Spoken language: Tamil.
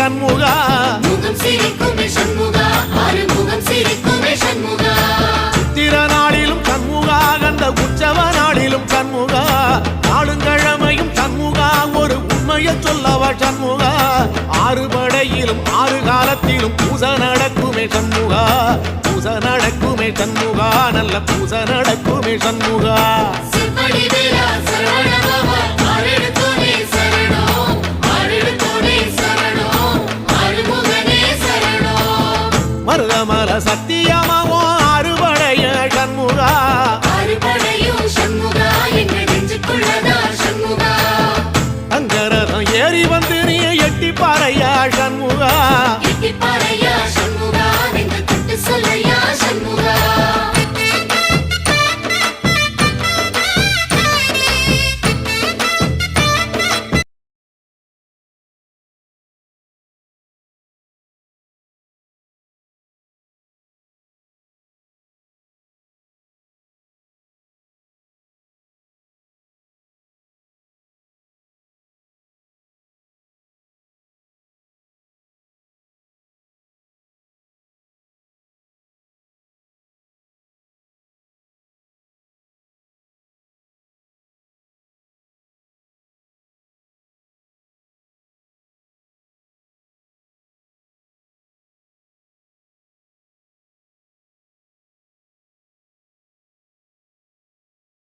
சண்முகா முகம் சிரிக்குமே சண்முகா ஆறுமுகம் சிரிக்குமே சண்முகா சித்திர நாளிலும் சண்முகா கந்த உற்சவ நாளிலும் சண்முகா நாளுங்கிழமையும் சண்முகா ஒரு உண்மையை சொல்லவா சண்முகா ஆறு படையிலும் ஆறு காலத்திலும் பூசை நடக்குமே சண்முகா பூசை நடக்குமே சண்முகா நல்ல பூசை நடக்குமே சண்முகா சிவடி வேலா சரவணபவா ஆரெடுத்தோனே சரணம் ஆரெடுத்தோனே சரணம் ஆறுமுகனே சரணம் மருதமல சத்தியமாவோ ஆறுபடைய சண்முகா ஆறுபடையும் சண்முகா எங்கள் நெஞ்சுக்குள்ளதா சண்முகா அங்கரதம் ஏறி வந்து